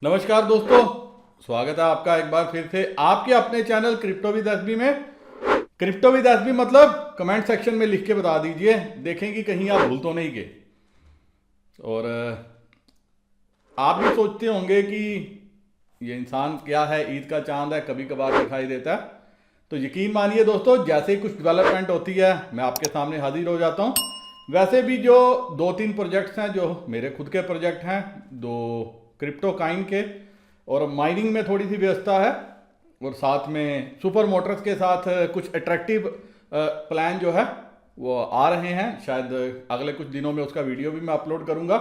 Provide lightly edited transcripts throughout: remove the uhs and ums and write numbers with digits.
नमस्कार दोस्तों, स्वागत है आपका एक बार फिर से आपके अपने चैनल क्रिप्टो विद एसबी में। क्रिप्टो विद एसबी मतलब कमेंट सेक्शन में लिख के बता दीजिए, देखेंगे कहीं आप भूल तो नहीं गए। और आप भी सोचते होंगे कि ये इंसान क्या है, ईद का चांद है, कभी कभार दिखाई देता है। तो यकीन मानिए दोस्तों, जैसे ही कुछ डेवलपमेंट होती है मैं आपके सामने हाजिर हो जाता हूँ। वैसे भी जो 2-3 प्रोजेक्ट्स हैं जो मेरे खुद के प्रोजेक्ट हैं, दो क्रिप्टो काइन के, और माइनिंग में थोड़ी सी व्यवस्था है, और साथ में सुपर मोटर्स के साथ कुछ अट्रैक्टिव प्लान जो है वो आ रहे हैं। शायद अगले कुछ दिनों में उसका वीडियो भी मैं अपलोड करूंगा।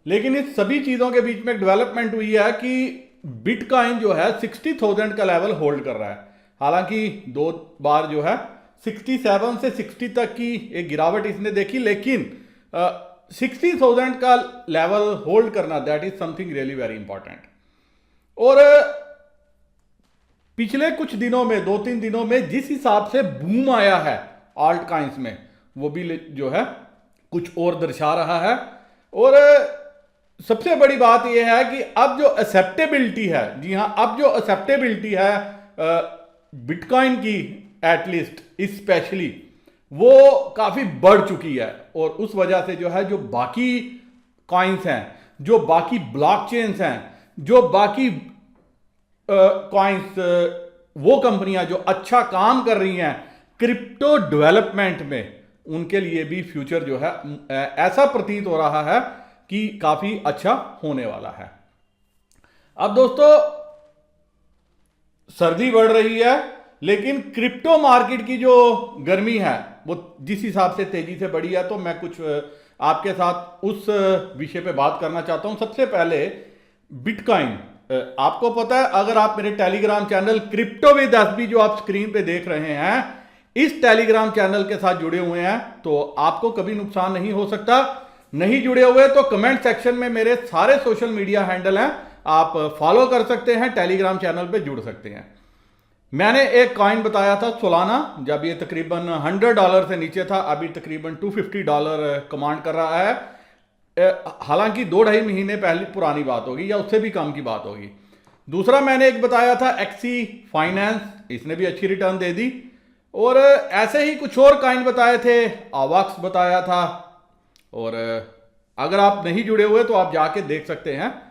लेकिन इस सभी चीज़ों के बीच में एक डेवलपमेंट हुई है कि बिटकॉइन जो है 60,000 का लेवल होल्ड कर रहा है। हालांकि दो बार जो है 67 से 60 तक की एक गिरावट इसने देखी, लेकिन 60,000 का लेवल होल्ड करना, that is something really very important. और पिछले कुछ दिनों में, 2-3 दिनों में जिस हिसाब से बूम आया है आल्ट कॉइन्स में, वो भी जो है कुछ और दर्शा रहा है। और सबसे बड़ी बात यह है कि अब जो एक्सेप्टेबिलिटी है, जी हाँ, अब जो एक्सेप्टेबिलिटी है बिटकॉइन की, एटलीस्ट स्पेशली, वो काफी बढ़ चुकी है। और उस वजह से जो है, जो बाकी कॉइन्स हैं, जो बाकी ब्लॉकचेन्स हैं, जो बाकी कॉइन्स, वो कंपनियां जो अच्छा काम कर रही हैं क्रिप्टो डेवलपमेंट में, उनके लिए भी फ्यूचर जो है ऐसा प्रतीत हो रहा है कि काफी अच्छा होने वाला है। अब दोस्तों, सर्दी बढ़ रही है, लेकिन क्रिप्टो मार्केट की जो गर्मी है वो जिस हिसाब से तेजी से बढ़ी है, तो मैं कुछ आपके साथ उस विषय पे बात करना चाहता हूं। सबसे पहले बिटकॉइन, आपको पता है, अगर आप मेरे Telegram channel crypto with SB जो आप स्क्रीन पे देख रहे हैं, इस टेलीग्राम चैनल के साथ जुड़े हुए हैं, तो आपको कभी नुकसान नहीं हो सकता। नहीं जुड़े हुए तो कमेंट सेक्शन में मेरे सारे सोशल मीडिया हैंडल हैं, आप फॉलो कर सकते हैं, टेलीग्राम चैनल पे जुड़ सकते हैं। मैंने एक कॉइन बताया था सोलाना, जब ये तकरीबन $100 से नीचे था, अभी तकरीबन $250 कमांड कर रहा है। हालांकि 2-2.5 महीने पहले पुरानी बात होगी, या उससे भी कम की बात होगी। दूसरा मैंने एक बताया था एक्सी फाइनेंस, इसने भी अच्छी रिटर्न दे दी। और ऐसे ही कुछ और कॉइन बताए थे, आवाक्स बताया था। और अगर आप नहीं जुड़े हुए तो आप जाके देख सकते हैं,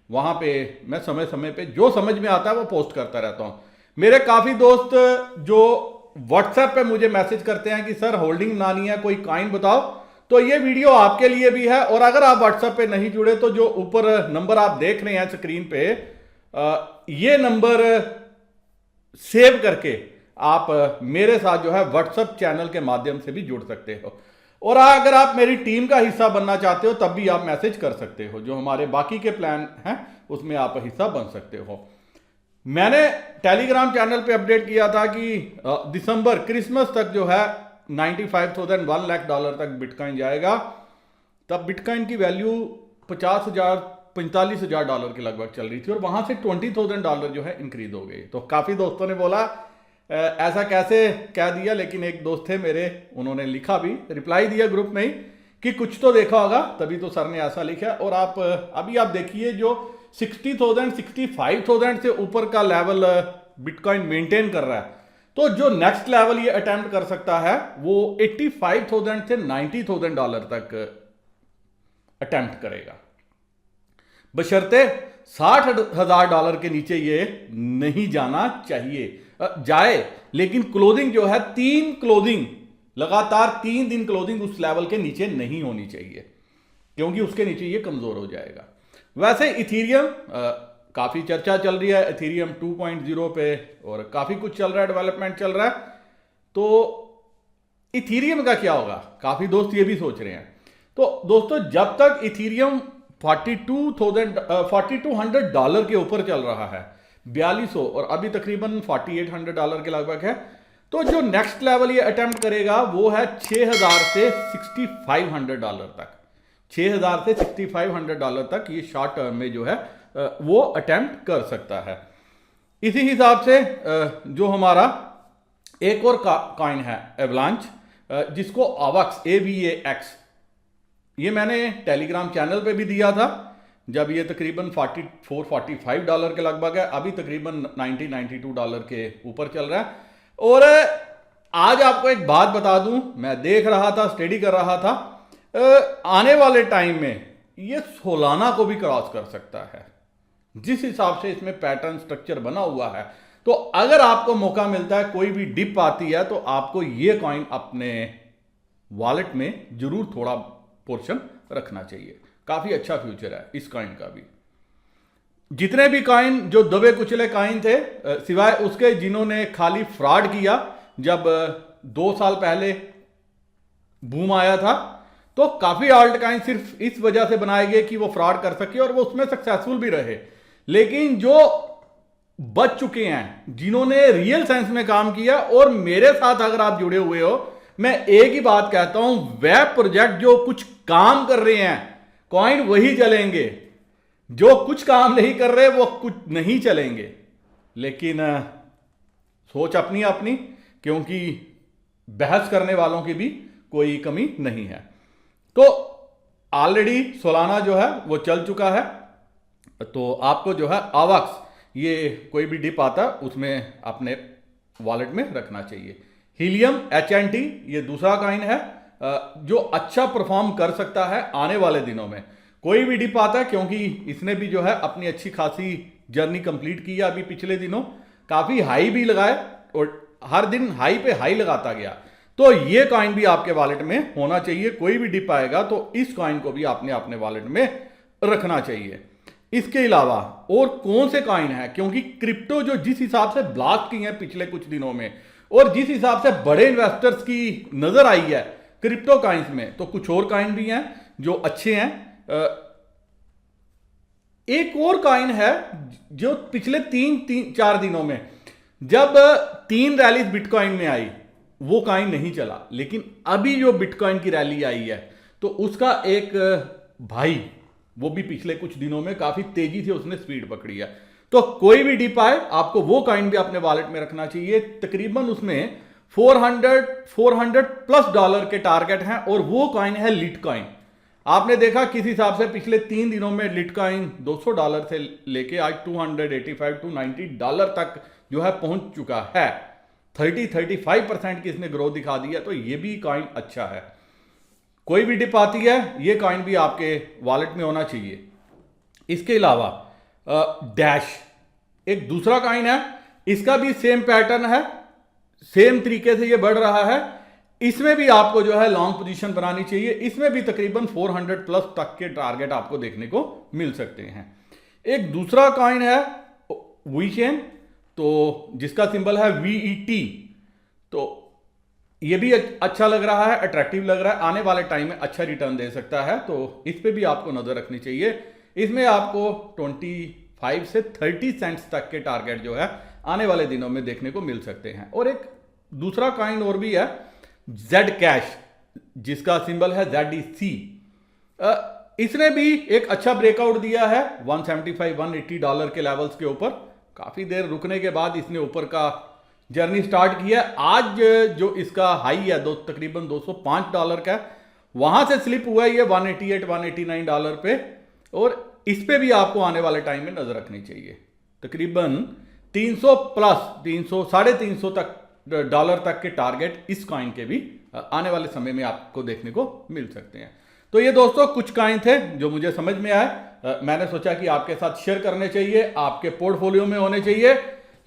वहां पे मैं समय समय पे जो समझ में आता है वो पोस्ट करता रहता हूं। मेरे काफी दोस्त जो व्हाट्सएप पे मुझे मैसेज करते हैं कि सर होल्डिंग बनानी है, कोई कॉइन बताओ, तो ये वीडियो आपके लिए भी है। और अगर आप व्हाट्सएप पे नहीं जुड़े तो जो ऊपर नंबर आप देख रहे हैं स्क्रीन पे, ये नंबर सेव करके आप मेरे साथ जो है व्हाट्सएप चैनल के माध्यम से भी जुड़ सकते हो। और अगर आप मेरी टीम का हिस्सा बनना चाहते हो तब भी आप मैसेज कर सकते हो, जो हमारे बाकी के प्लान हैं उसमें आप हिस्सा बन सकते हो। मैंने टेलीग्राम चैनल पे अपडेट किया था कि दिसंबर क्रिसमस तक जो है $95,000 $1 लाख तक बिटकॉइन जाएगा। तब बिटकॉइन की वैल्यू $45,000 के लगभग चल रही थी, और वहां से $20,000 जो है इंक्रीज हो गई। तो काफी दोस्तों ने बोला ऐसा कैसे कह दिया, लेकिन एक दोस्त थे मेरे, उन्होंने लिखा भी, रिप्लाई दिया ग्रुप में ही कि कुछ तो देखा होगा तभी तो सर ने ऐसा लिखा। और आप अभी आप देखिए, जो 60,000 65,000 से ऊपर का लेवल बिटकॉइन मेंटेन कर रहा है, तो जो नेक्स्ट लेवल ये अटेम्प्ट कर सकता है वो $85,000 से $90,000 तक अटेम्प्ट करेगा, बशर्ते $60,000 के नीचे ये नहीं जाना चाहिए। जाए, लेकिन क्लोजिंग जो है, लगातार 3 दिन क्लोजिंग उस लेवल के नीचे नहीं होनी चाहिए, क्योंकि उसके नीचे ये कमजोर हो जाएगा। वैसे इथीरियम, काफी चर्चा चल रही है इथीरियम 2.0 पे, और काफी कुछ चल रहा है, डेवलपमेंट चल रहा है। तो इथीरियम का क्या होगा, काफी दोस्त ये भी सोच रहे हैं। तो दोस्तों, जब तक इथीरियम $4,200 के ऊपर चल रहा है, 4200, और अभी तकरीबन $4,800 के लगभग है, तो जो नेक्स्ट लेवल ये अटेम्प्ट करेगा वो है 6,000 से $6,500 तक। 6,000 से $6,500 तक ये शॉर्ट टर्म में जो है वो अटेम्प्ट कर सकता है। इसी हिसाब से जो हमारा एक और कॉइन है एवलांच, जिसको AVAX, ये मैंने टेलीग्राम चैनल पे भी दिया था। जब ये तकरीबन $44-45 के लगभग है, अभी तकरीबन $90-92 के ऊपर चल रहा है। और आज आपको एक बात बता दूं, मैं देख रहा था, स्टडी कर रहा था, आने वाले टाइम में ये सोलाना को भी क्रॉस कर सकता है, जिस हिसाब से इसमें पैटर्न स्ट्रक्चर बना हुआ है। तो अगर आपको मौका मिलता है, कोई भी डिप आती है, तो आपको ये कॉइन अपने वॉलेट में जरूर थोड़ा पोर्शन रखना चाहिए। काफी अच्छा फ्यूचर है इस कॉइन का भी। जितने भी कॉइन जो दबे कुचले कॉइन थे, सिवाय उसके जिन्होंने खाली फ्रॉड किया, जब 2 साल पहले बूम आया था, तो काफी ऑल्ट कॉइन सिर्फ इस वजह से बनाए गए कि वो फ्रॉड कर सके और वो उसमें सक्सेसफुल भी रहे। लेकिन जो बच चुके हैं, जिन्होंने रियल सेंस में काम किया, और मेरे साथ अगर आप जुड़े हुए हो, मैं एक ही बात कहता हूं, वेब प्रोजेक्ट जो कुछ काम कर रहे हैं, कॉइन वही चलेंगे। जो कुछ काम नहीं कर रहे वो कुछ नहीं चलेंगे। लेकिन सोच अपनी अपनी, क्योंकि बहस करने वालों की भी कोई कमी नहीं है। तो ऑलरेडी सोलाना जो है वो चल चुका है, तो आपको जो है आवाक्स, ये कोई भी डिप आता उसमें अपने वॉलेट में रखना चाहिए। हीलियम HNT ये दूसरा कॉइन है जो अच्छा परफॉर्म कर सकता है आने वाले दिनों में। कोई भी डिप आता है, क्योंकि इसने भी जो है अपनी अच्छी खासी जर्नी कंप्लीट की है। अभी पिछले दिनों काफी हाई भी लगाए और हर दिन हाई पे हाई लगाता गया। तो ये कॉइन भी आपके वॉलेट में होना चाहिए। कोई भी डिप आएगा तो इस कॉइन को भी आपने अपने वॉलेट में रखना चाहिए। इसके अलावा और कौन से कॉइन है, क्योंकि क्रिप्टो जो जिस हिसाब से ब्लास्ट की है पिछले कुछ दिनों में, और जिस हिसाब से बड़े इन्वेस्टर्स की नजर आई है क्रिप्टो कॉइन्स में, तो कुछ और कॉइन भी हैं जो अच्छे हैं। एक और कॉइन है जो पिछले 3-4 दिनों में, जब 3 रैलीज बिटकॉइन में आई, वो कॉइन नहीं चला। लेकिन अभी जो बिटकॉइन की रैली आई है, तो उसका एक भाई, वो भी पिछले कुछ दिनों में काफी तेजी से उसने स्पीड पकड़ी है। तो कोई भी डिप आए, आपको वो कॉइन भी अपने वॉलेट में रखना चाहिए। तकरीबन उसमें $400+ के टारगेट हैं, और वो कॉइन है लिटकॉइन। आपने देखा किस हिसाब से पिछले 3 दिनों में लिटकॉइन $200 से लेके आज $285-290 तक जो है पहुंच चुका है। 30-35% की इसने ग्रोथ दिखा दी है। तो ये भी कॉइन अच्छा है। कोई भी डिप आती है, ये कॉइन भी आपके वॉलेट में होना चाहिए। इसके अलावा डैश एक दूसरा कॉइन है, इसका भी सेम पैटर्न है, सेम तरीके से ये बढ़ रहा है। इसमें भी आपको जो है लॉन्ग पोजीशन बनानी चाहिए। इसमें भी तकरीबन 400+ तक के टारगेट आपको देखने को मिल सकते हैं। एक दूसरा कॉइन है वीचेन, तो जिसका सिंबल है VET। तो ये भी अच्छा लग रहा है, अट्रैक्टिव लग रहा है, आने वाले टाइम में अच्छा रिटर्न दे सकता है। तो इस पे भी आपको नजर रखनी चाहिए। इसमें आपको 25 से 30 सेंट्स तक के टारगेट जो है आने वाले दिनों में देखने को मिल सकते हैं। और एक दूसरा कॉइन और भी है Z कैश, जिसका सिंबल है ZEC। इसने भी एक अच्छा ब्रेकआउट दिया है $175-180 के लेवल्स के ऊपर। काफी देर रुकने के बाद इसने ऊपर का जर्नी स्टार्ट किया। आज जो इसका हाई है तकरीबन $205 का, वहां से स्लिप हुआ है ये $188-189 पे। और इस पे भी आपको आने वाले टाइम में नजर रखनी चाहिए। तकरीबन 300+ $350 तक के टारगेट इस कॉइन के भी आने वाले समय में आपको देखने को मिल सकते हैं। तो ये दोस्तों कुछ कॉइन थे जो मुझे समझ में आए, मैंने सोचा कि आपके साथ शेयर करने चाहिए, आपके पोर्टफोलियो में होने चाहिए।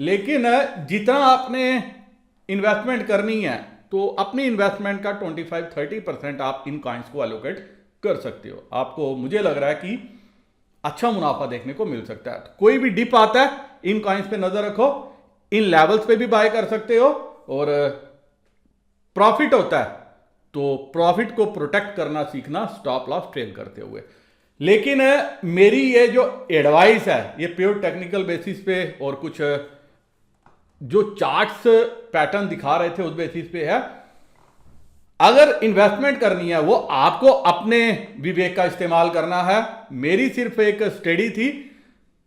लेकिन जितना आपने इन्वेस्टमेंट करनी है, तो अपनी इन्वेस्टमेंट का 25-30% आप इन कॉइन्स को एलोकेट कर सकते हो। आपको मुझे लग रहा है कि अच्छा मुनाफा देखने को मिल सकता है। तो कोई भी डिप आता है, इन कॉइन्स पे नजर रखो, इन लेवल्स पे भी बाय कर सकते हो। और प्रॉफिट होता है तो प्रॉफिट को प्रोटेक्ट करना सीखना, स्टॉप लॉस ट्रेल करते हुए। लेकिन मेरी ये जो एडवाइस है, ये प्योर टेक्निकल बेसिस पे और कुछ जो चार्ट्स पैटर्न दिखा रहे थे उस बेसिस पे है। अगर इन्वेस्टमेंट करनी है, वो आपको अपने विवेक का इस्तेमाल करना है। मेरी सिर्फ एक स्टडी थी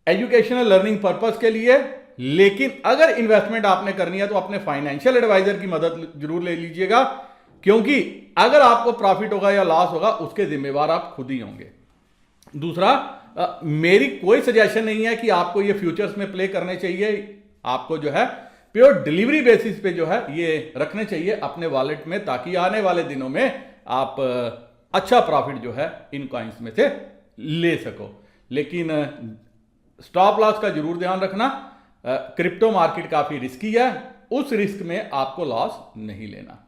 एजुकेशनल लर्निंग पर्पस के लिए। लेकिन अगर इन्वेस्टमेंट आपने करनी है तो अपने फाइनेंशियल एडवाइजर की मदद जरूर ले लीजिएगा, क्योंकि अगर आपको प्रॉफिट होगा या लॉस होगा उसके जिम्मेवार आप खुद ही होंगे। दूसरा, मेरी कोई सजेशन नहीं है कि आपको ये फ्यूचर्स में प्ले करने चाहिए। आपको जो है प्योर डिलीवरी बेसिस पे जो है ये रखने चाहिए अपने वॉलेट में, ताकि आने वाले दिनों में आप अच्छा प्रॉफिट जो है इन कॉइन्स में से ले सको। लेकिन स्टॉप लॉस का जरूर ध्यान रखना। क्रिप्टो मार्केट काफी रिस्की है, उस रिस्क में आपको लॉस नहीं लेना।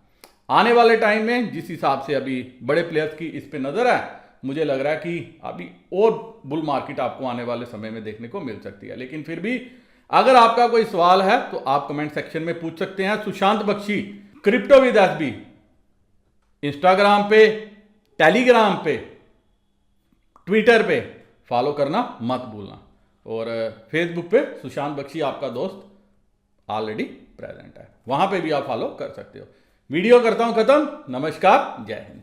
आने वाले टाइम में जिस हिसाब से अभी बड़े प्लेयर्स की इस पे नजर है, मुझे लग रहा है कि अभी और बुल मार्केट आपको आने वाले समय में देखने को मिल सकती है। लेकिन फिर भी अगर आपका कोई सवाल है तो आप कमेंट सेक्शन में पूछ सकते हैं। Sushant Bakshi crypto with SB Instagram पे, टेलीग्राम पे, ट्विटर पे फॉलो करना मत भूलना, और फेसबुक पे सुशांत बख्शी आपका दोस्त ऑलरेडी प्रेजेंट है, वहां पे भी आप फॉलो कर सकते हो। वीडियो करता हूं खत्म। नमस्कार, जय हिंद।